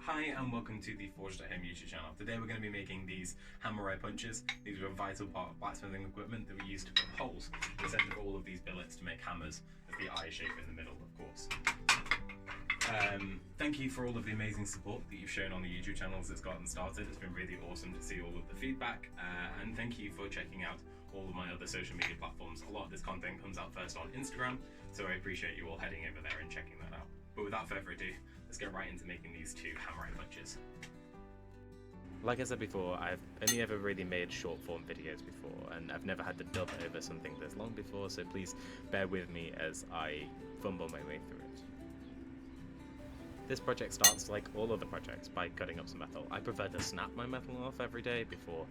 Hi and welcome to the Forged at Home YouTube channel. Today we're going to be making these hammer eye punches. These are a vital part of blacksmithing equipment that we use to put holes in the centre of all of these billets to make hammers with the eye shape in the middle, of course. Thank you for all of the amazing support that you've shown on the YouTube channel as it's gotten started. It's been really awesome to see all of the feedback, and thank you for checking out all of my other social media platforms. A lot of this content comes out first on Instagram, so I appreciate you all heading over there and checking that out. But without further ado, let's get right into making these two hammer eye punches. Like I said before, I've only ever really made short form videos before, and I've never had to dub over something this long before, so please bear with me as I fumble my way through it. This project starts, like all other projects, by cutting up some metal. I prefer to snap my metal off every day before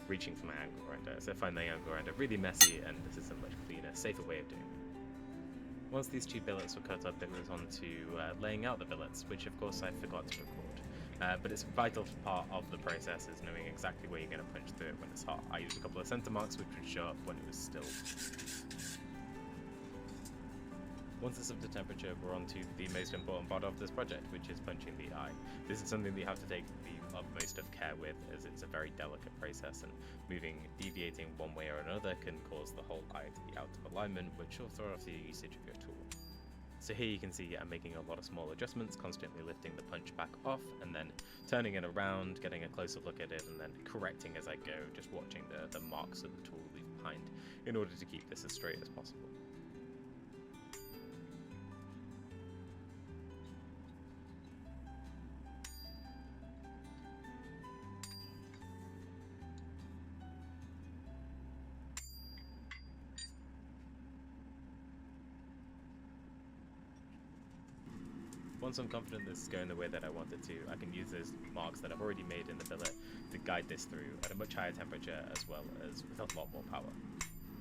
reaching for my angle grinder, so I find my angle grinder really messy, and this is a much cleaner, safer way of doing it. Once these two billets were cut up, it was on to laying out the billets, which of course I forgot to record. But it's a vital part of the process is knowing exactly where you're going to punch through it when it's hot. I used a couple of center marks which would show up when it was still. Once it's up to temperature, we're on to the most important part of this project, which is punching the eye. This is something that you have to take the utmost of care with, as it's a very delicate process, and deviating one way or another can cause the whole eye to be out of alignment, which will throw off the usage of your tool. So here you can see I'm making a lot of small adjustments, constantly lifting the punch back off, and then turning it around, getting a closer look at it, and then correcting as I go, just watching the marks that the tool leaves behind in order to keep this as straight as possible. Once I'm confident this is going the way that I want it to, I can use those marks that I've already made in the billet to guide this through at a much higher temperature as well as with a lot more power.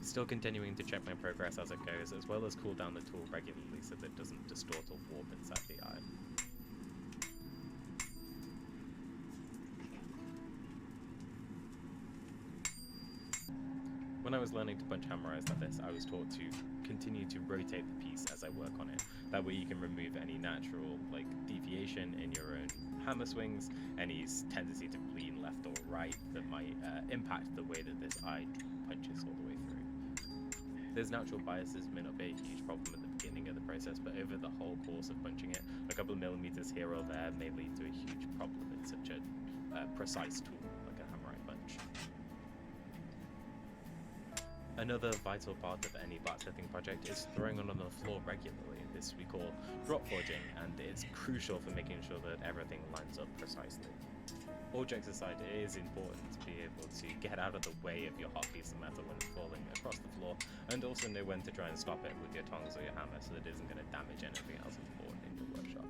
Still continuing to check my progress as it goes, as well as cool down the tool regularly so that it doesn't distort or warp inside the eye. When I was learning to punch hammer eyes like this, I was taught to continue to rotate the piece as I work on it. That way you can remove any natural deviation in your own hammer swings, any tendency to lean left or right that might impact the way that this eye punches all the way through. There's natural biases, may not be a huge problem at the beginning of the process, but over the whole course of punching it, a couple of millimeters here or there may lead to a huge problem in such a precise tool like a hammer eye punch. Another vital part of any blacksmithing project is throwing on the floor regularly. This we call drop forging, and it's crucial for making sure that everything lines up precisely. All jokes aside, it is important to be able to get out of the way of your hot piece of metal when it's falling across the floor, and also know when to try and stop it with your tongs or your hammer so that it isn't going to damage anything else important in your workshop.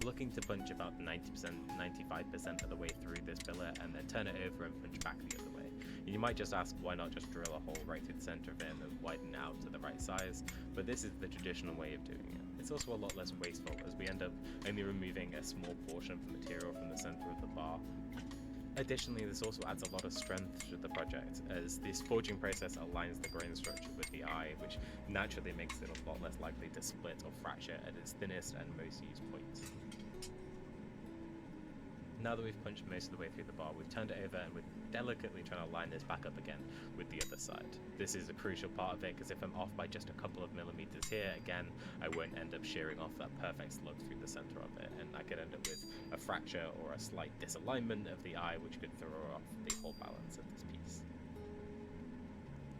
Looking to punch about 90%, 95% of the way through this billet, and then turn it over and punch back the other way. And you might just ask, why not just drill a hole right through the center of it and then widen it out to the right size, but this is the traditional way of doing it. It's also a lot less wasteful, as we end up only removing a small portion of the material from the center of the bar. Additionally, this also adds a lot of strength to the project, as this forging process aligns the grain structure with the eye, which naturally makes it a lot less likely to split or fracture at its thinnest and most used points. Now that we've punched most of the way through the bar, we've turned it over and we're delicately trying to line this back up again with the other side. This is a crucial part of it, because if I'm off by just a couple of millimeters here, again, I won't end up shearing off that perfect slug through the center of it, and I could end up with a fracture or a slight disalignment of the eye, which could throw off the whole balance of this piece.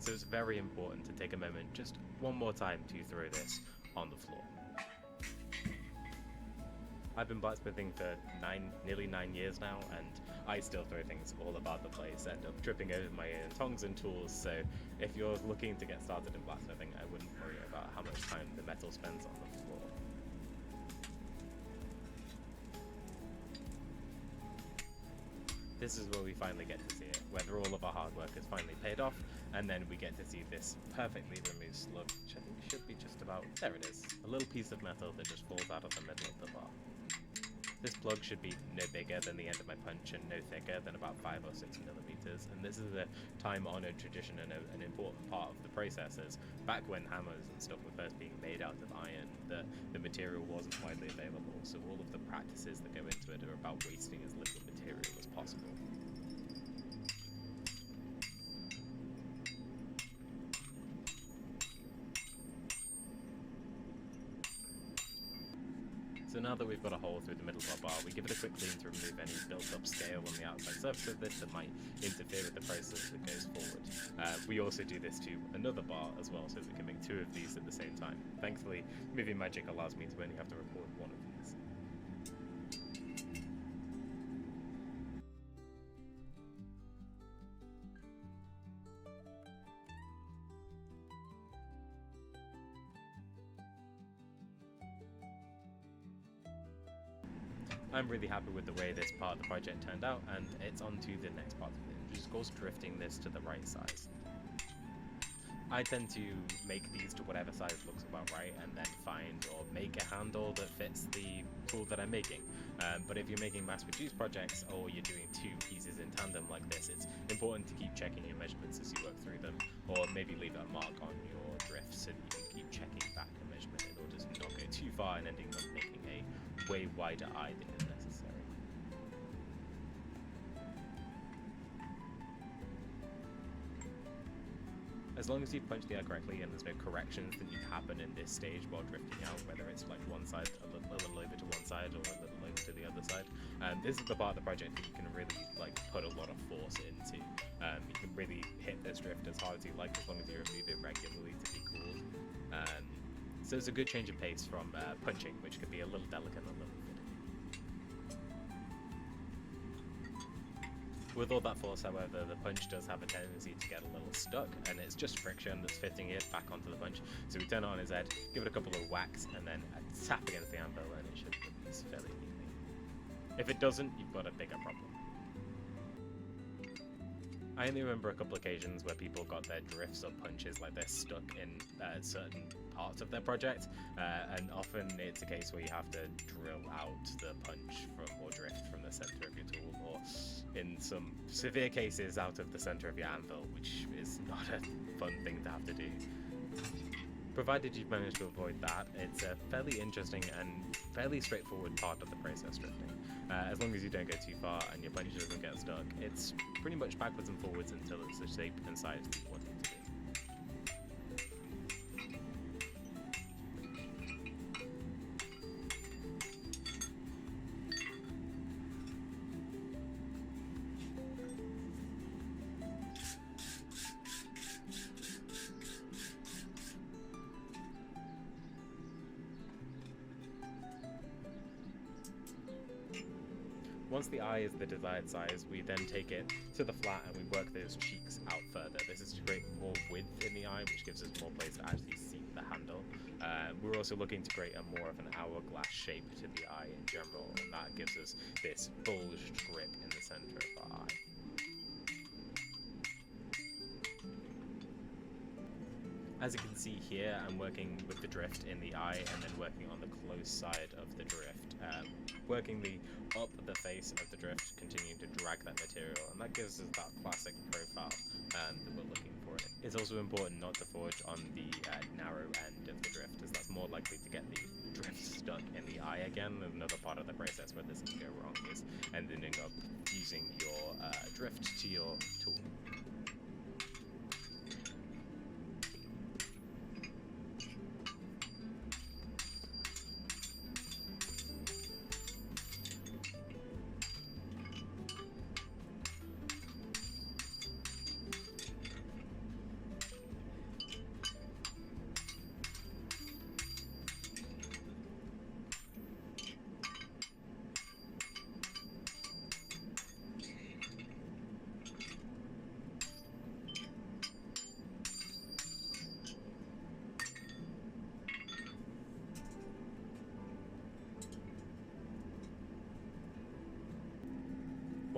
So it's very important to take a moment just one more time to throw this on the floor. I've been blacksmithing for nearly 9 years now, and I still throw things all about the place, end up tripping over my own tongs and tools, so if you're looking to get started in blacksmithing, I wouldn't worry about how much time the metal spends on the floor. This is where we finally get to see it, whether all of our hard work has finally paid off, and then we get to see this perfectly removed slug, which I think should be just about, there it is, a little piece of metal that just falls out of the middle of the bar. This plug should be no bigger than the end of my punch and no thicker than about 5 or 6 millimeters, and this is a time-honored tradition and an important part of the process, as back when hammers and stuff were first being made out of iron, the material wasn't widely available, so all of the practices that go into it are about wasting as little material as possible. So now that we've got a hole through the middle of our bar, we give it a quick clean to remove any built-up scale on the outside surface of this that might interfere with the process that goes forward. We also do this to another bar as well, so we can make 2 of these at the same time. Thankfully, Movie Magic allows me to only have to record 1 of these. I'm really happy with the way this part of the project turned out, and it's on to the next part of it, which is of course drifting this to the right size. I tend to make these to whatever size looks about right, and then find or make a handle that fits the tool that I'm making. But if you're making mass-produced projects, or you're doing 2 pieces in tandem like this, it's important to keep checking your measurements as you work through them, or maybe leave a mark on your drift so that you can keep checking back a measurement in order to not go too far and ending up making a way wider eye than is necessary. As long as you punch the eye correctly and there's no corrections that need to happen in this stage while drifting out, whether it's like one side a little over to one side or a little over to the other side, this is the part of the project that you can really like put a lot of force into. You can really hit this drift as hard as you like, as long as you remove it regularly to be cool. So it's a good change of pace from punching, which could be a little delicate and a little finicky. With all that force, however, the punch does have a tendency to get a little stuck, and it's just friction that's fitting it back onto the punch. So we turn it on his head, give it a couple of whacks, and then a tap against the anvil, and it should release fairly neatly. If it doesn't, you've got a bigger problem. I only remember a couple occasions where people got their drifts or punches like they're stuck in certain parts of their project, and often it's a case where you have to drill out the punch from or drift from the center of your tool, or in some severe cases out of the center of your anvil, which is not a fun thing to have to do. Provided you've managed to avoid that, it's a fairly interesting and fairly straightforward part of the process drifting. As long as you don't go too far and your punch doesn't get stuck, it's pretty much backwards and forwards until it's the shape and size that you want it to be. Once the eye is the desired size, we then take it to the flat and we work those cheeks out further. This is to create more width in the eye, which gives us more place to actually see the handle. We're also looking to create a more of an hourglass shape to the eye in general, and that gives us this bulged grip in the center of our eye. As you can see here, I'm working with the drift in the eye and then working on the close side of the drift. Working up the face of the drift, continuing to drag that material, and that gives us that classic profile that we're looking for. It's also important not to forge on the narrow end of the drift, as that's more likely to get the drift stuck in the eye again. Another part of the process where this can go wrong is ending up using your drift to your tool.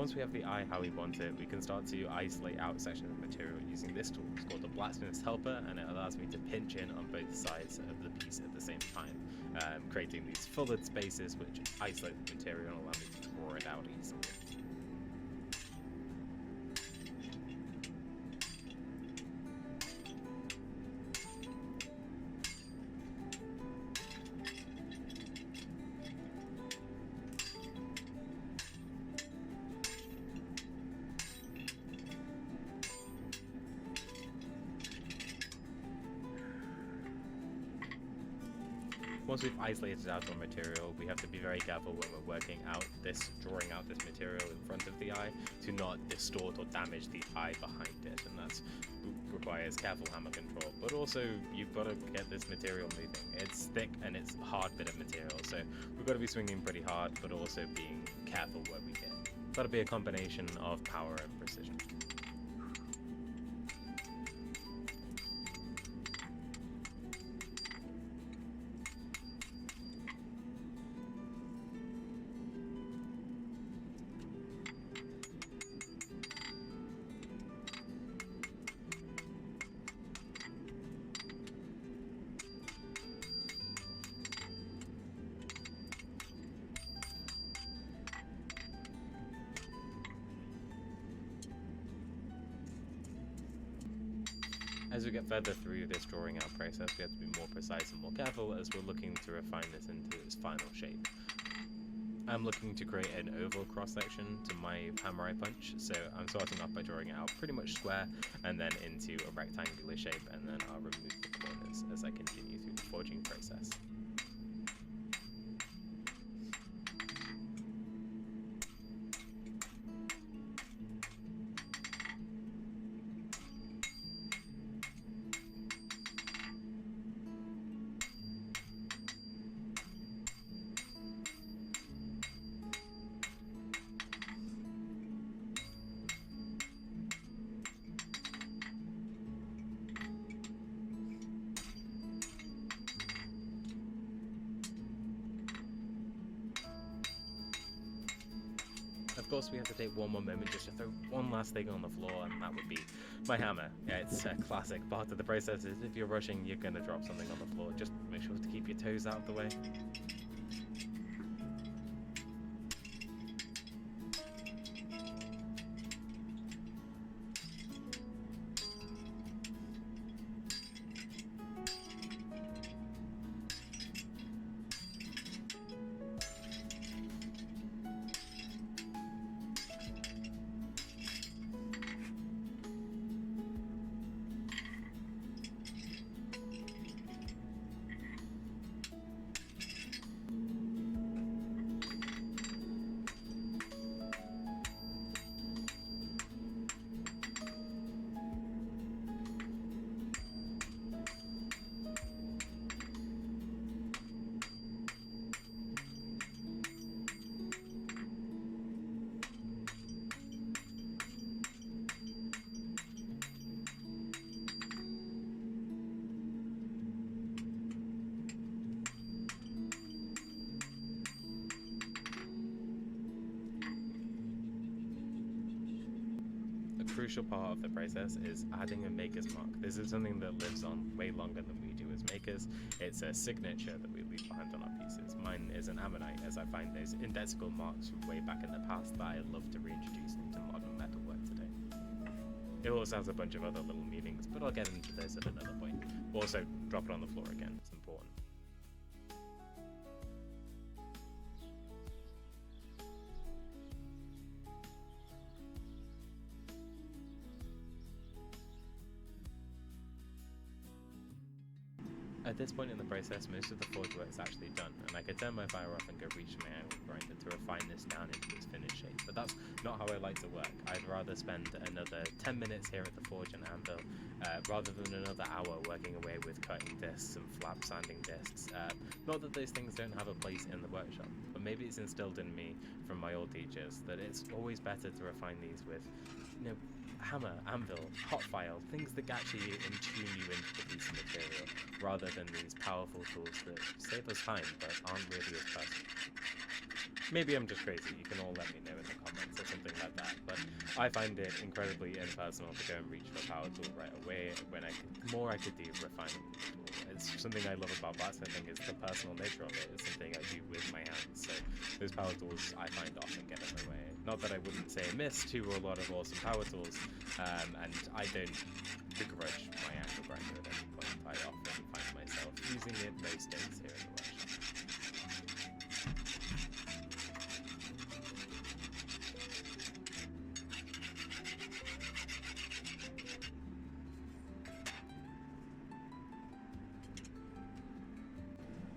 Once we have the eye how we want it, we can start to isolate out sections of material using this tool. It's called the blacksmith's helper, and it allows me to pinch in on both sides of the piece at the same time, creating these fullered spaces which isolate the material and allow me to draw it out easily. Once we've isolated out our material, we have to be very careful when we're drawing out this material in front of the eye to not distort or damage the eye behind it, and that requires careful hammer control. But also, you've got to get this material moving. It's thick and it's a hard bit of material, so we've got to be swinging pretty hard, but also being careful where we hit. It's got to be a combination of power and precision. As we get further through this drawing out process, we have to be more precise and more careful as we're looking to refine this into its final shape. I'm looking to create an oval cross-section to my hammer eye punch, so I'm starting off by drawing it out pretty much square and then into a rectangular shape, and then I'll remove the corners as I continue through the forging process. Of course, we have to take one more moment just to throw one last thing on the floor, and that would be my hammer. Yeah, it's a classic part of the process is if you're rushing, you're going to drop something on the floor. Just make sure to keep your toes out of the way. Crucial part of the process is adding a maker's mark. This is something that lives on way longer than we do as makers. It's a signature that we leave behind on our pieces. Mine is an ammonite, as I find those indexable marks from way back in the past that I love to reintroduce into modern metalwork today. It also has a bunch of other little meanings, but I'll get into those at another point. Also, drop it on the floor again, it's important. At this point in the process, most of the forge work is actually done, and I could turn my fire off and go reach my iron grinder to refine this down into its finished shape, but that's not how I like to work. I'd rather spend another 10 minutes here at the forge and anvil, rather than another hour working away with cutting discs and flap sanding discs. Not that those things don't have a place in the workshop, but maybe it's instilled in me from my old teachers that it's always better to refine these with, hammer, anvil, hot file, things that actually tune you into the piece of material, rather than these powerful tools that save us time but aren't really as personal. Maybe I'm just crazy. You can all let me know in the comments or something like I find it incredibly impersonal to go and reach for a power tool right away when more I could do refining the tool. It's something I love about blacksmithing is the personal nature of it. It's something I do with my hands, so those power tools I find often get in the way. Not that I wouldn't say amiss to a lot of awesome power tools, and I don't begrudge my angle grinder at any point. I often find myself using it most days here in the workshop.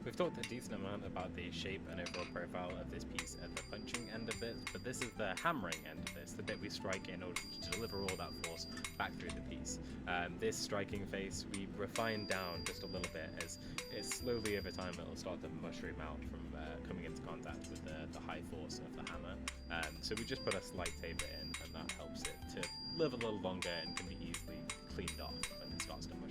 We've talked a decent amount about the shape and overall profile of this piece at the punching end of it, but this is the hammering end of this, the bit we strike in order to deliver all that force back through the piece. This striking face we refine down just a little bit as it slowly over time it'll start to mushroom out from coming into contact with the high force of the hammer. So we just put a slight taper in, and that helps it to live a little longer and can be easily cleaned off when it starts to mushroom.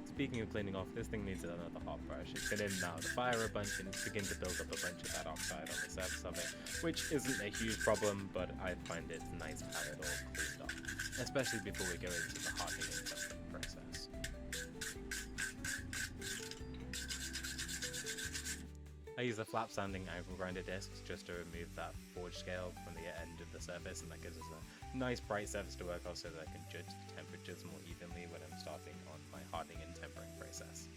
Speaking of cleaning off, this thing needs another hot brush. It's been in and out of the fire a bunch and it's beginning to build up a bunch of that oxide on the surface of it, which isn't a huge problem, but I find it's nice to have it all cleaned off, especially before we go into the hardening and tempering process. I use a flap sanding angle grinder disc just to remove that forge scale from the end of the surface, and that gives us a nice bright surface to work off so that I can judge the temperatures more evenly when I'm starting on my hardening and tempering process.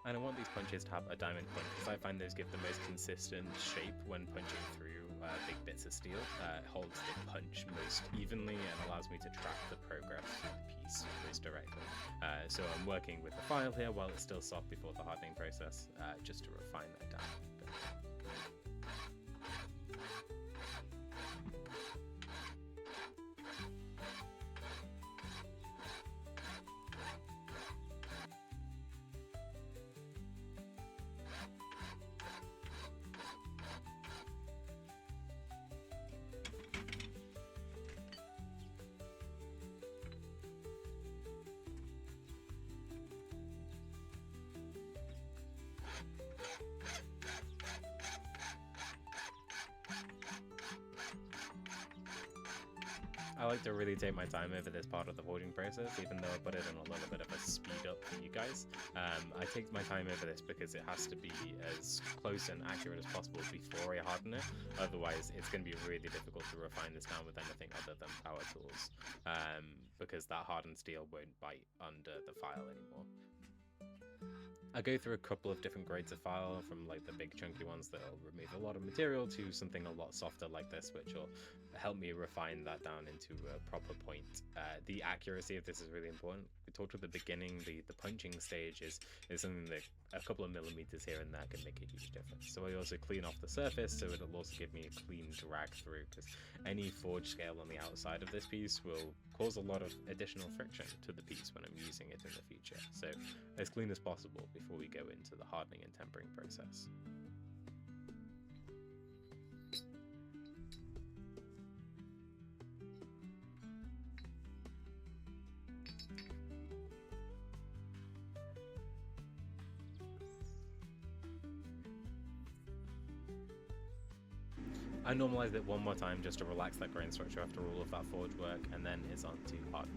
And I want these punches to have a diamond point because I find those give the most consistent shape when punching through big bits of steel. It holds the punch most evenly and allows me to track the progress of the piece most directly. So I'm working with the file here while it's still soft before the hardening process, just to refine that down a bit. I like to really take my time over this part of the forging process, even though I put it in a little bit of a speed up for you guys. I take my time over this because it has to be as close and accurate as possible before I harden it. Otherwise, it's going to be really difficult to refine this down with anything other than power tools, because that hardened steel won't bite under the file anymore. I go through a couple of different grades of file, from like the big chunky ones that'll remove a lot of material to something a lot softer like this, which will help me refine that down into a proper point. The accuracy of this is really important. We talked at the beginning, the punching stage is something that a couple of millimeters here and there can make a huge difference. So I also clean off the surface, so it'll also give me a clean drag through, because any forge scale on the outside of this piece will cause a lot of additional friction to the piece when I'm using it in the future. So as clean as possible before we go into the hardening and tempering process. I normalized it one more time just to relax that grain structure after all of that forge work, and then it's on to hardening.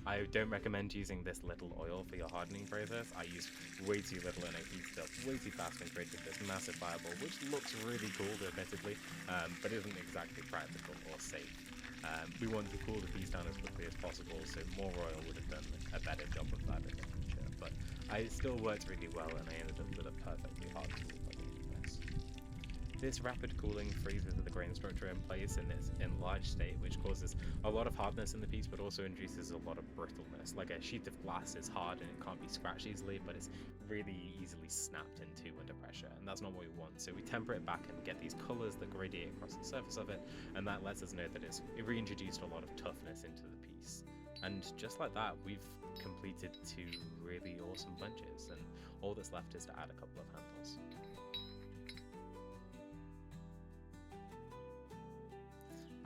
I don't recommend using this little oil for your hardening process. I used way too little and I heated up way too fast and created this massive fireball, which looks really cool, admittedly, but isn't exactly practical or safe. We want to cool the piece down as quickly as possible, so more oil would have done a better job of that in the future, but it still worked really well and I ended up with a perfectly hard tool by the end of this. This rapid cooling freezes the grain structure in place in its enlarged state, which causes a lot of hardness in the piece, but also induces a lot of brittleness. Like a sheet of glass is hard and it can't be scratched easily, but it's really easily snapped into under pressure, and that's not what we want. So we temper it back and get these colors that radiate across the surface of it, and that lets us know that it reintroduced a lot of toughness into the piece. And just like that, we've completed 2 really awesome punches, and all that's left is to add a couple of handles.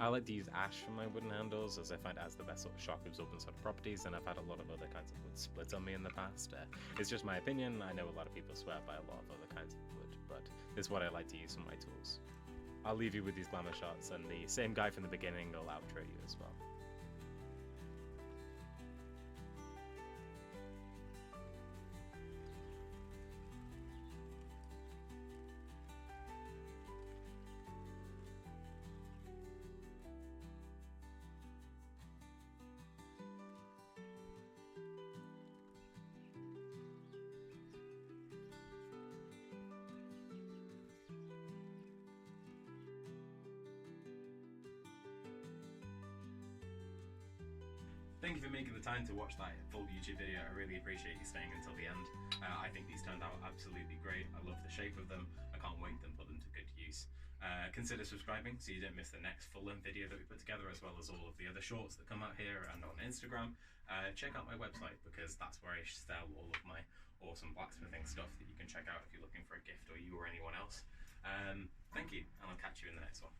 I like to use ash for my wooden handles, as I find it has the best sort of shock absorbent sort of properties, and I've had a lot of other kinds of wood split on me in the past. It's just my opinion. I know a lot of people swear by a lot of other kinds of wood, but this is what I like to use for my tools. I'll leave you with these glamour shots, and the same guy from the beginning will outro you as well. Thank you for making the time to watch that full YouTube video. I really appreciate you staying until the end. I think these turned out absolutely great. I love the shape of them. I can't wait to put them to good use. Consider subscribing so you don't miss the next full-length video that we put together, as well as all of the other shorts that come out here and on Instagram. Check out my website, because that's where I sell all of my awesome blacksmithing stuff that you can check out if you're looking for a gift, or you or anyone else. Thank you, and I'll catch you in the next one.